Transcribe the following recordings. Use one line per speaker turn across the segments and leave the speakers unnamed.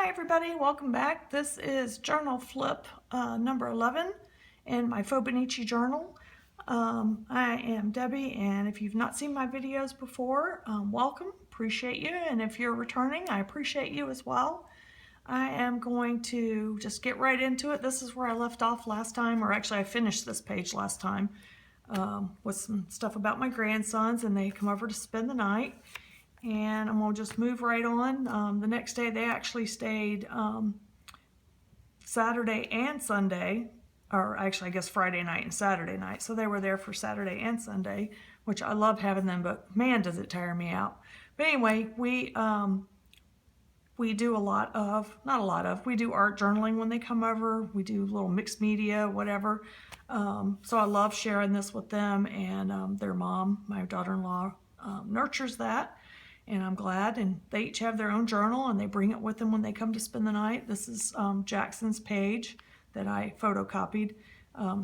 Hi everybody, welcome back. This is journal flip number 11 in my Fauxbonichi Journal. I am Debbie, and if you've not seen my videos before, welcome, appreciate you, and if you're returning, I appreciate you as well. I am going to just get right into it. This is where I left off last time, or actually I finished this page last time with some stuff about my grandsons, and they come over to spend the night. And I'm going to just move right on. The next day they actually stayed Saturday and Sunday, or actually I guess Friday night and Saturday night. So they were there for Saturday and Sunday, which I love having them, but man, does it tire me out. But anyway, we do we do art journaling when they come over. We do a little mixed media, whatever. So I love sharing this with them, and their mom, my daughter-in-law, nurtures that. And I'm glad, and they each have their own journal, and they bring it with them when they come to spend the night. This is Jackson's page that I photocopied.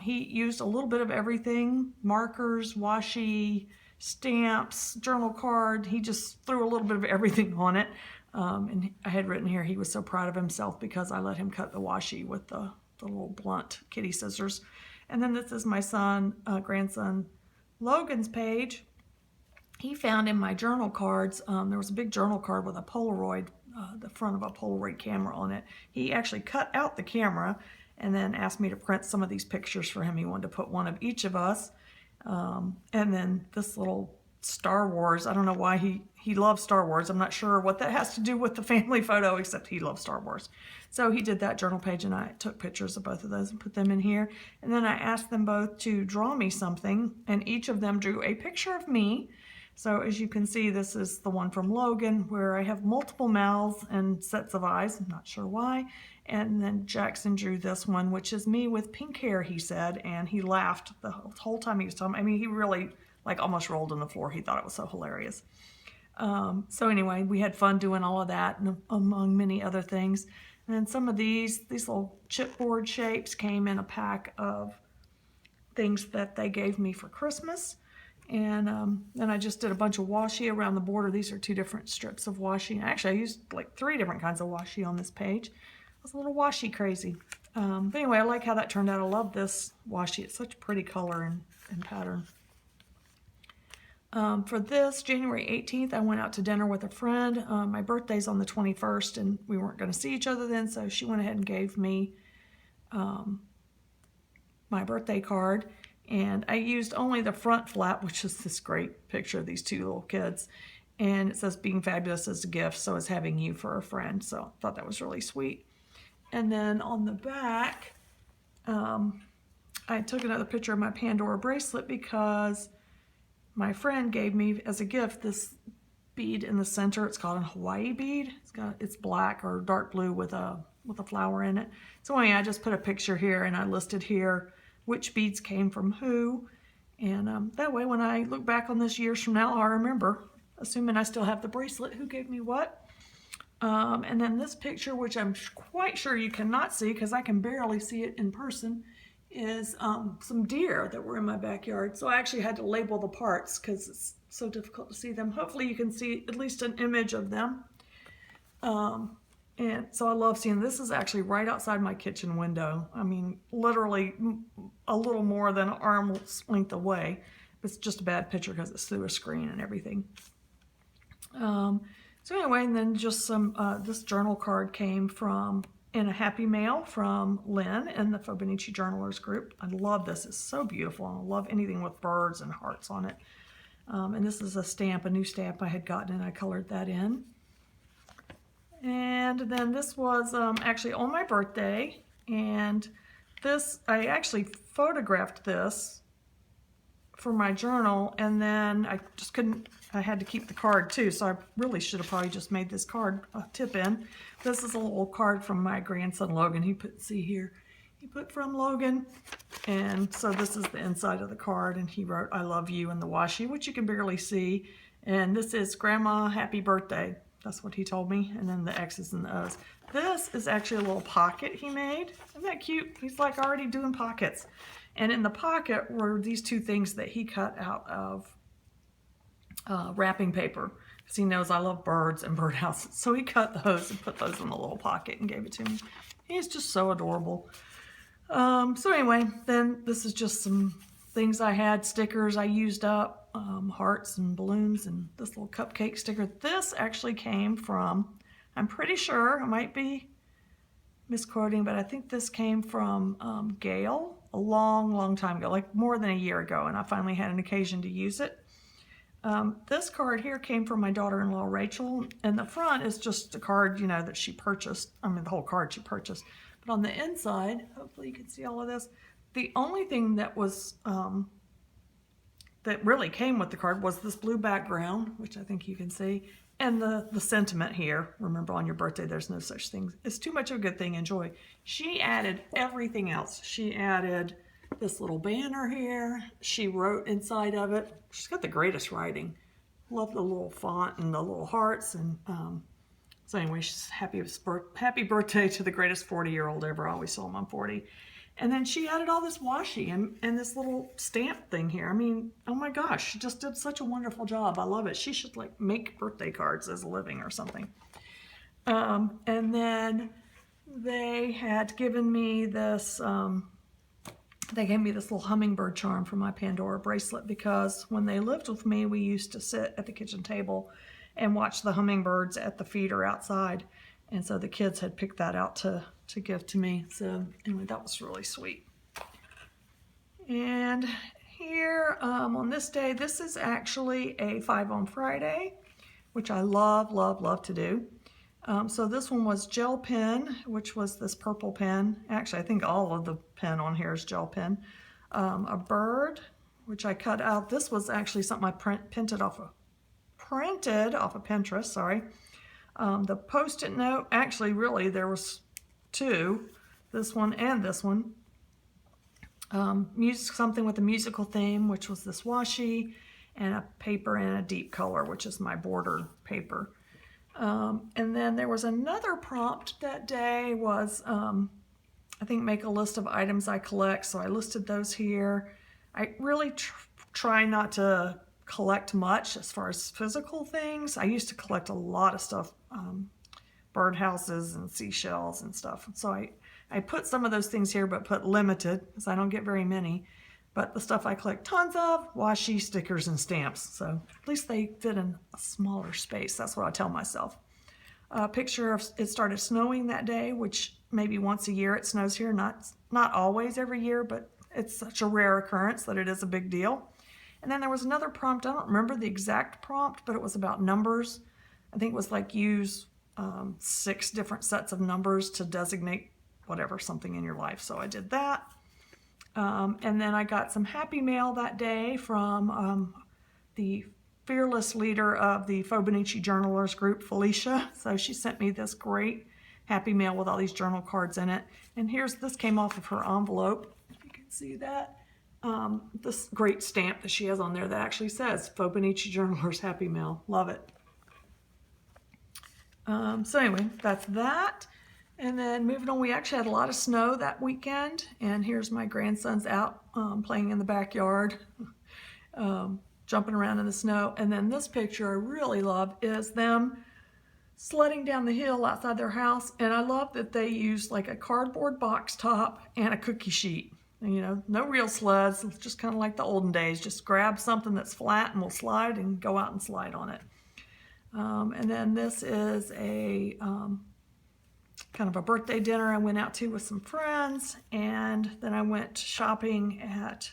He used a little bit of everything: markers, washi, stamps, journal card. He just threw a little bit of everything on it. And I had written here he was so proud of himself because I let him cut the washi with the little blunt kitty scissors. And then this is my grandson Logan's page. He found in my journal cards, there was a big journal card with a Polaroid, the front of a Polaroid camera on it. He actually cut out the camera and then asked me to print some of these pictures for him. He wanted to put one of each of us. And then this little Star Wars, I don't know why he loves Star Wars. I'm not sure what that has to do with the family photo, except he loves Star Wars. So he did that journal page, and I took pictures of both of those and put them in here. And then I asked them both to draw me something, and each of them drew a picture of me. So as you can see, this is the one from Logan where I have multiple mouths and sets of eyes. I'm not sure why. And then Jackson drew this one, which is me with pink hair, he said, and he laughed the whole time he was telling me. I mean, he really like almost rolled on the floor. He thought it was so hilarious. So anyway, we had fun doing all of that, and among many other things. And then some of these little chipboard shapes came in a pack of things that they gave me for Christmas. And then I just did a bunch of washi around the border. These are two different strips of washi. Actually, I used like 3 different kinds of washi on this page. I was a little washi crazy. But anyway, I like how that turned out. I love this washi. It's such a pretty color and pattern. For this, January 18th, I went out to dinner with a friend. My birthday's on the 21st, and we weren't going to see each other then, so she went ahead and gave me my birthday card. And I used only the front flap, which is this great picture of these 2 little kids. And it says, "Being fabulous as a gift, so is having you for a friend." So I thought that was really sweet. And then on the back, I took another picture of my Pandora bracelet because my friend gave me as a gift this bead in the center. It's called a Hawaii bead. It's black or dark blue with a flower in it. So anyway, I just put a picture here, and I listed here which beads came from who, and that way when I look back on this years from now, I'll remember, assuming I still have the bracelet, who gave me what. And then this picture, which I'm quite sure you cannot see because I can barely see it in person, is some deer that were in my backyard. So I actually had to label the parts because it's so difficult to see them. Hopefully you can see at least an image of them. And so I love seeing this. Is actually right outside my kitchen window. I mean, literally a little more than an arm's length away. It's just a bad picture because it's through a screen and everything. So anyway, and then just some, this journal card came in a happy mail from Lynn in the Fauxbonichi Journalers group. I love this. It's so beautiful. I love anything with birds and hearts on it. And this is a new stamp I had gotten, and I colored that in. And then this was actually on my birthday, and this, I actually photographed this for my journal, and then I just couldn't, I had to keep the card too, so I really should have probably just made this card a tip in. This is a little card from my grandson Logan. He put, see here, he put "from Logan," and so this is the inside of the card, and he wrote "I love you" in the washi, which you can barely see, and this is "Grandma, happy birthday." That's what he told me, and then the X's and the O's. This is actually a little pocket he made. Isn't that cute? He's like already doing pockets. And in the pocket were these 2 things that he cut out of wrapping paper. because he knows I love birds and birdhouses. So he cut those and put those in the little pocket and gave it to me. He's just so adorable. So anyway, then this is just some things I had, stickers I used up, hearts and balloons, and this little cupcake sticker. This actually came from, I'm pretty sure, I might be misquoting, but I think this came from Gail a long time ago, like more than a year ago, and I finally had an occasion to use it. This card here came from my daughter-in-law, Rachel, and the front is just a card, you know, that she purchased. I mean, the whole card she purchased. But on the inside, hopefully you can see all of this, the only thing that was, that really came with the card was this blue background, which I think you can see, and the sentiment here. Remember, on your birthday, there's no such thing. It's too much of a good thing, enjoy. She added everything else. She added this little banner here. She wrote inside of it. She's got the greatest writing. Love the little font and the little hearts. And so anyway, she's happy birthday to the greatest 40-year-old ever. I always saw him on 40. And then she added all this washi and this little stamp thing here. I mean, oh my gosh, she just did such a wonderful job. I love it. She should like make birthday cards as a living or something. And then they had given me this, they gave me this little hummingbird charm for my Pandora bracelet, because when they lived with me, we used to sit at the kitchen table and watch the hummingbirds at the feeder outside. And so the kids had picked that out to give to me. So anyway, that was really sweet. And here on this day, this is actually a 5 on Friday, which I love to do. So this one was gel pen, which was this purple pen. Actually, I think all of the pen on here is gel pen. A bird, which I cut out. This was actually something I printed off of Pinterest, sorry. The Post-it note, actually, really, there was two, this one and this one. Something with a musical theme, which was this washi, and a paper in a deep color, which is my border paper. And then there was another prompt that day was, I think, make a list of items I collect. So I listed those here. I really try not to collect much as far as physical things. I used to collect a lot of stuff, birdhouses and seashells and stuff. So I put some of those things here, but put limited, because I don't get very many. But the stuff I collect tons of, washi, stickers, and stamps. So at least they fit in a smaller space. That's what I tell myself. A picture of it started snowing that day, which maybe once a year it snows here. Not always every year, but it's such a rare occurrence that it is a big deal. And then there was another prompt. I don't remember the exact prompt, but it was about numbers. I think it was like use 6 different sets of numbers to designate whatever, something in your life. So I did that. And then I got some happy mail that day from the fearless leader of the Fauxbonichi Journalers group, Felicia. So she sent me this great happy mail with all these journal cards in it. And this came off of her envelope, if you can see that. This great stamp that she has on there that actually says Fauxbonichi Journalers Happy Mail. Love it. So anyway, that's that. And then moving on, we actually had a lot of snow that weekend. And here's my grandsons out playing in the backyard, jumping around in the snow. And then this picture I really love is them sledding down the hill outside their house. And I love that they used like a cardboard box top and a cookie sheet. And, you know, no real sleds. It's just kind of like the olden days. Just grab something that's flat and we'll slide and go out and slide on it. And then this is a kind of a birthday dinner I went out to with some friends. And then I went shopping at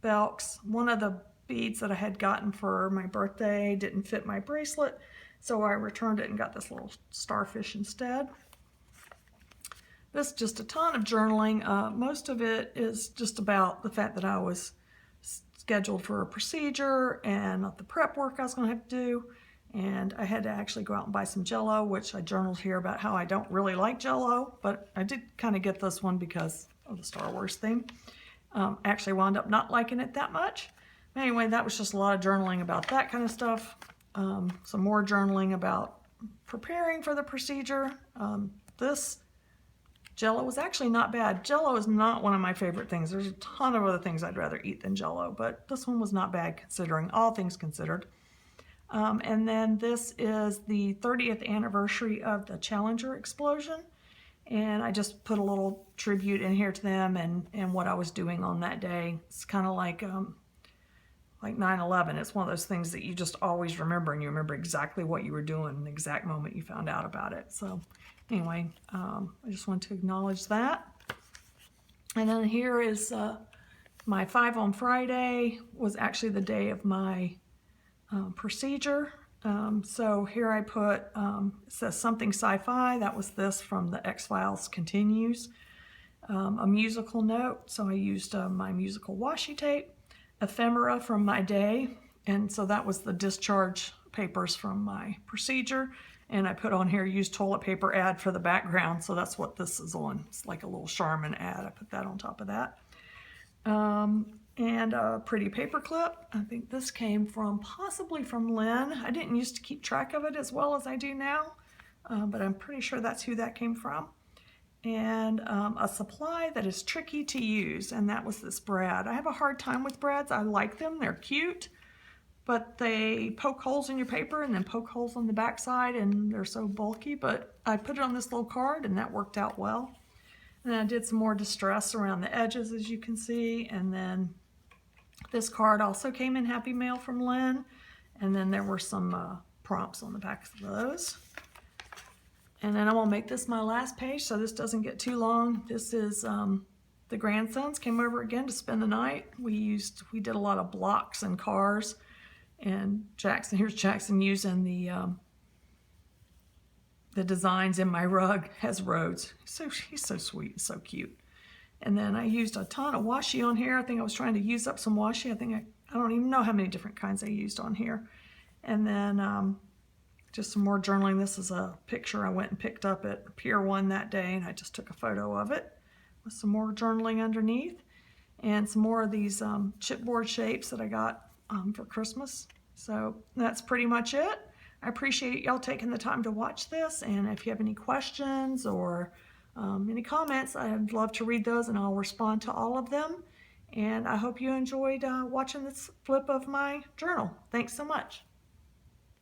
Belk's. One of the beads that I had gotten for my birthday didn't fit my bracelet, so I returned it and got this little starfish instead. This is just a ton of journaling. Most of it is just about the fact that I was scheduled for a procedure and the prep work I was going to have to do. And I had to actually go out and buy some Jell-O, which I journaled here about how I don't really like Jell-O, but I did kind of get this one because of the Star Wars theme. Actually wound up not liking it that much. Anyway, that was just a lot of journaling about that kind of stuff. Some more journaling about preparing for the procedure. This Jell-O was actually not bad. Jell-O is not one of my favorite things. There's a ton of other things I'd rather eat than Jell-O, but this one was not bad considering all things considered. And then this is the 30th anniversary of the Challenger explosion. And I just put a little tribute in here to them and what I was doing on that day. It's kind of like 9/11. It's one of those things that you just always remember, and you remember exactly what you were doing in the exact moment you found out about it. So anyway, I just want to acknowledge that. And then here is my 5 on Friday was actually the day of my procedure. So here I put, it says something sci-fi. That was this from the X-Files Continues. A musical note. So I used my musical washi tape. Ephemera from my day. And so that was the discharge papers from my procedure. And I put on here, use toilet paper ad for the background. So that's what this is on. It's like a little Charmin ad. I put that on top of that. And a pretty paper clip. I think this came from, possibly from Lynn. I didn't used to keep track of it as well as I do now, but I'm pretty sure that's who that came from. And a supply that is tricky to use, and that was this brad. I have a hard time with brads. I like them, they're cute, but they poke holes in your paper and then poke holes on the back side, and they're so bulky, but I put it on this little card and that worked out well. And I did some more distress around the edges, as you can see, and then this card also came in Happy Mail from Lynn, and then there were some prompts on the back of those. And then I'm gonna make this my last page so this doesn't get too long. This is the grandsons came over again to spend the night. We did a lot of blocks and cars, and here's Jackson using the designs in my rug as roads. He's so sweet and so cute. And then I used a ton of washi on here. I think I was trying to use up some washi. I don't even know how many different kinds I used on here. And then just some more journaling. This is a picture I went and picked up at Pier 1 that day, and I just took a photo of it with some more journaling underneath, and some more of these chipboard shapes that I got for Christmas. So that's pretty much it. I appreciate y'all taking the time to watch this, and if you have any questions or any comments, I'd love to read those and I'll respond to all of them. And I hope you enjoyed watching this flip of my journal. Thanks so much.